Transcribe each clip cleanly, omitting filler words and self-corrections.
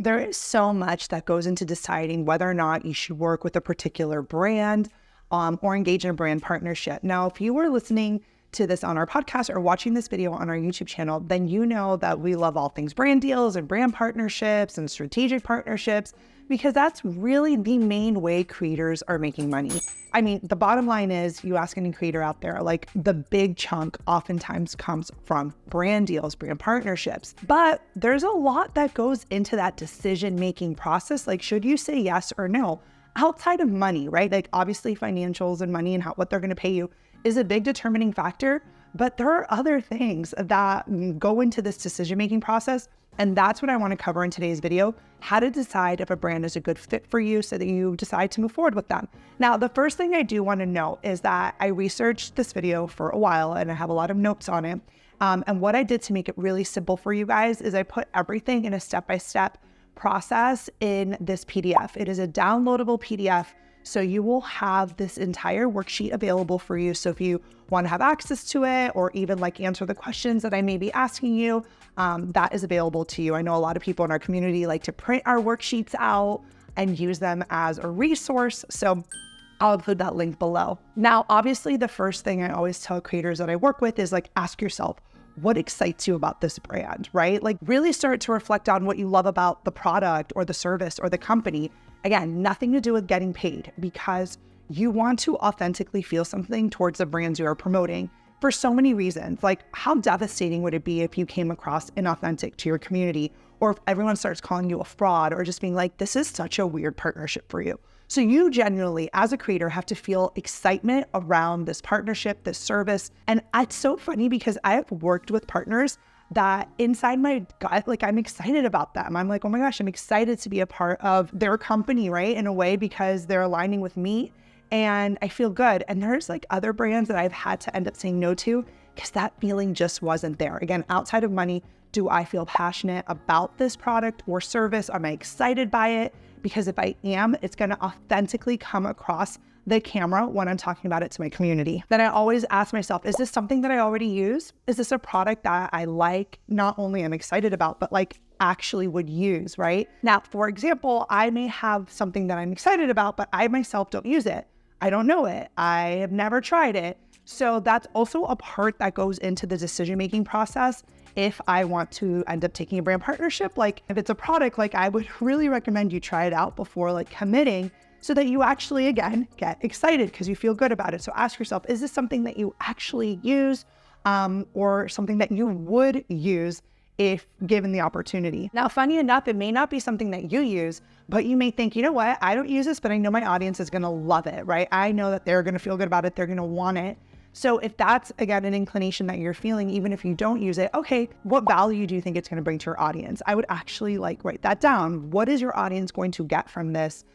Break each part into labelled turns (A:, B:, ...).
A: There is so much that goes into deciding whether or not you should work with a particular brand or engage in a brand partnership. Now, if you were listening to this on our podcast or watching this video on our YouTube channel, then you know that we love all things brand deals and brand partnerships and strategic partnerships, because that's really the main way creators are making money. I mean, the bottom line is, you ask any creator out there, like the big chunk oftentimes comes from brand deals, brand partnerships. But there's a lot that goes into that decision-making process. Like, should you say yes or no? Outside of money, right? Like obviously financials and money and what they're going to pay you is a big determining factor, but there are other things that go into this decision-making process. And that's what I want to cover in today's video: how to decide if a brand is a good fit for you so that you decide to move forward with them. Now, the first thing I do want to know is that I researched this video for a while and I have a lot of notes on it. And what I did to make it really simple for you guys is I put everything in a step-by-step process in this PDF. It is a downloadable PDF. So you will have this entire worksheet available for you. So if you want to have access to it, or even like answer the questions that I may be asking you, that is available to you. I know a lot of people in our community like to print our worksheets out and use them as a resource. So I'll include that link below. Now, obviously, the first thing I always tell creators that I work with is like, ask yourself, what excites you about this brand, right? Like really start to reflect on what you love about the product or the service or the company. Again, nothing to do with getting paid, because you want to authentically feel something towards the brands you are promoting for so many reasons. Like, how devastating would it be if you came across inauthentic to your community, or if everyone starts calling you a fraud, or just being like, this is such a weird partnership for you. So you genuinely, as a creator, have to feel excitement around this partnership, this service. And it's so funny because I have worked with partners that inside my gut, like I'm excited about them. I'm like, oh my gosh, I'm excited to be a part of their company, right? In a way, because they're aligning with me and I feel good. And there's like other brands that I've had to end up saying no to because that feeling just wasn't there. Again, outside of money, do I feel passionate about this product or service? Am I excited by it? Because if I am, it's going to authentically come across the camera when I'm talking about it to my community. Then I always ask myself, is this something that I already use? Is this a product that I like, not only am excited about, but like actually would use, right? Now, for example, I may have something that I'm excited about, but I myself don't use it. I don't know it. I have never tried it. So that's also a part that goes into the decision-making process. If I want to end up taking a brand partnership, like if it's a product, like I would really recommend you try it out before like committing, so that you actually, again, get excited because you feel good about it. So ask yourself, is this something that you actually use or something that you would use if given the opportunity? Now, funny enough, it may not be something that you use, but you may think, you know what, I don't use this, but I know my audience is going to love it, right? I know that they're going to feel good about it. They're going to want it. So if that's, again, an inclination that you're feeling, even if you don't use it, okay, what value do you think it's going to bring to your audience? I would actually like write that down. What is your audience going to get from this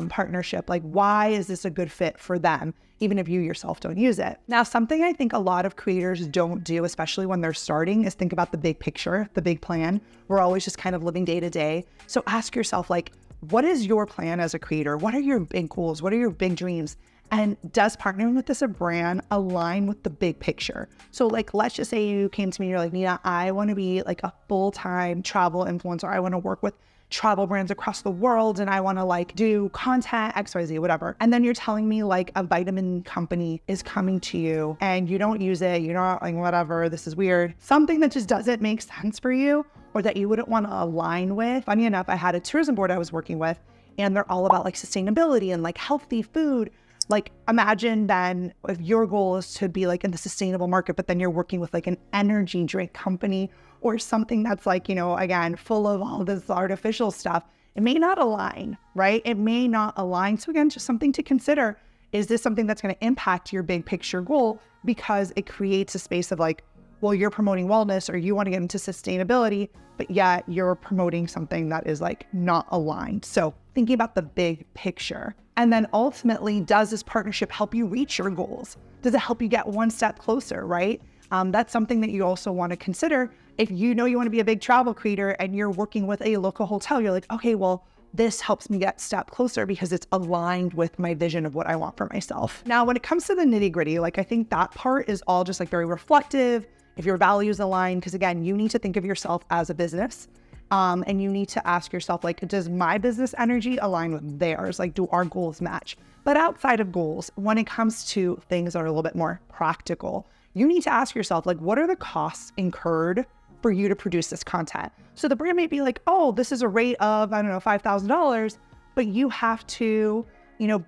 A: partnership? Like, why is this a good fit for them, even if you yourself don't use it? Now, something I think a lot of creators don't do, especially when they're starting, is think about the big picture, the big plan. We're always just kind of living day to day. So ask yourself, like, what is your plan as a creator? What are your big goals? What are your big dreams? And does partnering with this a brand align with the big picture? So like, let's just say you came to me and you're like, Nina, I want to be like a full-time travel influencer. I want to work with travel brands across the world and I want to like do content, XYZ, whatever. And then you're telling me like a vitamin company is coming to you and you don't use it, you're not like, whatever, this is weird. Something that just doesn't make sense for you or that you wouldn't want to align with. Funny enough, I had a tourism board I was working with and they're all about like sustainability and like healthy food. Like imagine then if your goal is to be like in the sustainable market, but then you're working with like an energy drink company or something that's like, you know, again, full of all this artificial stuff, it may not align, right? It may not align. So again, just something to consider. Is this something that's going to impact your big picture goal? Because it creates a space of like, well, you're promoting wellness or you want to get into sustainability, but yet you're promoting something that is like not aligned. So thinking about the big picture. And then ultimately, does this partnership help you reach your goals? Does it help you get one step closer, right? That's something that you also want to consider. If you know you want to be a big travel creator and you're working with a local hotel, you're like, okay, well, this helps me get a step closer because it's aligned with my vision of what I want for myself. Now, when it comes to the nitty gritty, like I think that part is all just like very reflective. If your values align, because again, you need to think of yourself as a business And you need to ask yourself, like, does my business energy align with theirs? Like, do our goals match? But outside of goals, when it comes to things that are a little bit more practical, you need to ask yourself, like, what are the costs incurred for you to produce this content? So the brand may be like, oh, this is a rate of, I don't know, $5,000, but you have to,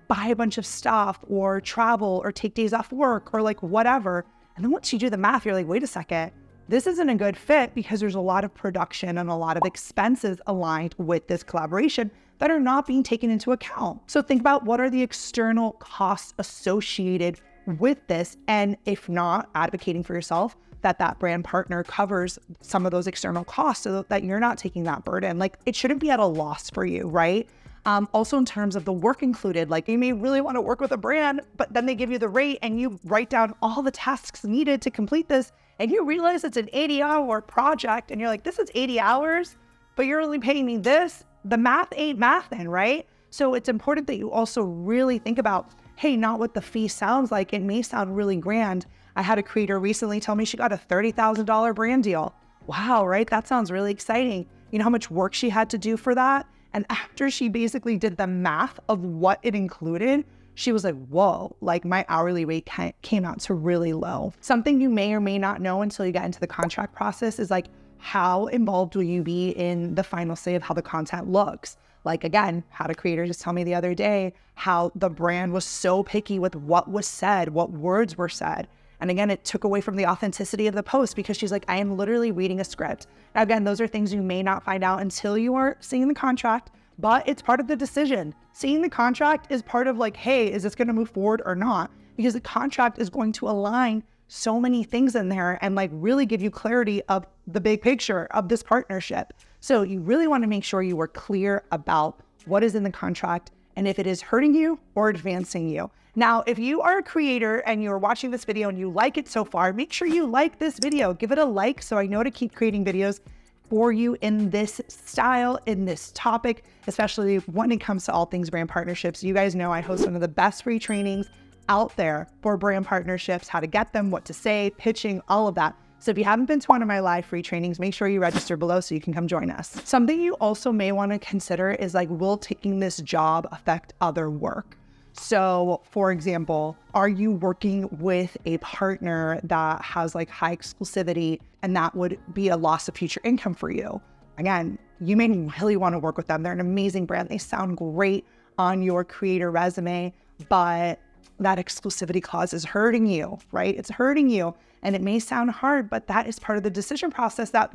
A: buy a bunch of stuff or travel or take days off work or like whatever. And then once you do the math, you're like, wait a second, this isn't a good fit because there's a lot of production and a lot of expenses aligned with this collaboration that are not being taken into account. So think about what are the external costs associated with this. And if not, advocating for yourself that brand partner covers some of those external costs so that you're not taking that burden. Like, it shouldn't be at a loss for you, right? Also in terms of the work included, like you may really want to work with a brand, but then they give you the rate and you write down all the tasks needed to complete this. And you realize it's an 80-hour project and you're like, this is 80 hours, but you're only paying me this. The math ain't math then, right? So it's important that you also really think about, hey, not what the fee sounds like. It may sound really grand. I had a creator recently tell me she got a $30,000 brand deal. Wow, right? That sounds really exciting. You know how much work she had to do for that? And after she basically did the math of what it included, she was like, whoa, like my hourly rate came out to really low. Something you may or may not know until you get into the contract process is like, how involved will you be in the final say of how the content looks? Like, again, had a creator just tell me the other day how the brand was so picky with what was said, what words were said. And again, it took away from the authenticity of the post because she's like, I am literally reading a script. Now, again, those are things you may not find out until you are seeing the contract, but it's part of the decision. Seeing the contract is part of like, hey, is this going to move forward or not? Because the contract is going to align so many things in there and like really give you clarity of the big picture of this partnership. So you really want to make sure you are clear about what is in the contract and if it is hurting you or advancing you. Now, if you are a creator and you're watching this video and you like it so far, make sure you like this video. Give it a like so I know to keep creating videos for you in this style, in this topic, especially when it comes to all things brand partnerships. You guys know I host one of the best free trainings out there for brand partnerships, how to get them, what to say, pitching, all of that. So if you haven't been to one of my live free trainings, make sure you register below so you can come join us. Something you also may want to consider is like, will taking this job affect other work? So for example, are you working with a partner that has like high exclusivity and that would be a loss of future income for you? Again, you may really want to work with them. They're an amazing brand. They sound great on your creator resume, but that exclusivity clause is hurting you, right? It's hurting you. And it may sound hard, but that is part of the decision process that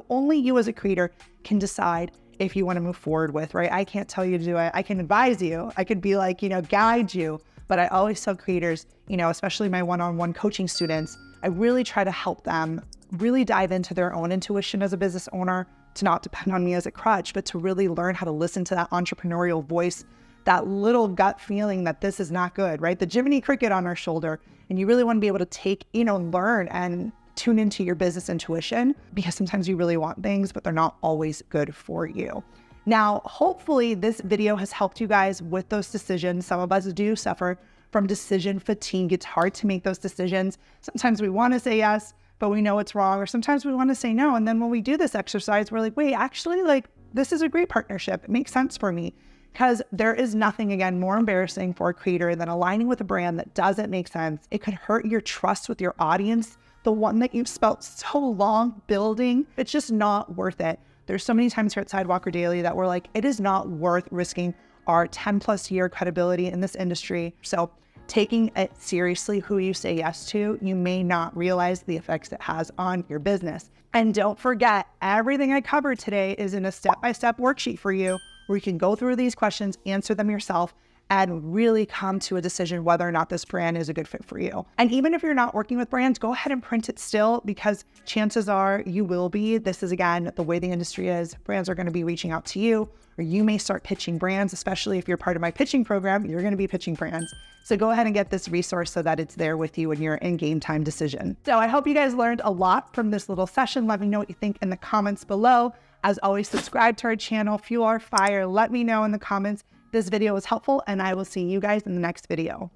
A: only you as a creator can decide if you want to move forward with, right? I can't tell you to do it. I can advise you. I could be like, guide you. But I always tell creators, especially my one-on-one coaching students, I really try to help them really dive into their own intuition as a business owner, to not depend on me as a crutch, but to really learn how to listen to that entrepreneurial voice, that little gut feeling that this is not good, right? The Jiminy Cricket on our shoulder. And you really want to be able to take, learn and tune into your business intuition, because sometimes you really want things, but they're not always good for you. Now, hopefully this video has helped you guys with those decisions. Some of us do suffer from decision fatigue. It's hard to make those decisions. Sometimes we want to say yes, but we know it's wrong. Or sometimes we want to say no. And then when we do this exercise, we're like, wait, actually, like, this is a great partnership. It makes sense for me. Because there is nothing, again, more embarrassing for a creator than aligning with a brand that doesn't make sense. It could hurt your trust with your audience, the one that you've spent so long building. It's just not worth it. There's so many times here at Sidewalker Daily that we're like, it is not worth risking our 10+ year credibility in this industry. So taking it seriously, who you say yes to, you may not realize the effects it has on your business. And don't forget, everything I covered today is in a step-by-step worksheet for you, where you can go through these questions, answer them yourself, and really come to a decision whether or not this brand is a good fit for you. And even if you're not working with brands, go ahead and print it still, because chances are you will be. This is, again, the way the industry is. Brands are going to be reaching out to you, or you may start pitching brands, especially if you're part of my pitching program, you're going to be pitching brands. So go ahead and get this resource so that it's there with you in your in-game time decision. So I hope you guys learned a lot from this little session. Let me know what you think in the comments below. As always, subscribe to our channel, fuel our fire. Let me know in the comments if this video was helpful, and I will see you guys in the next video.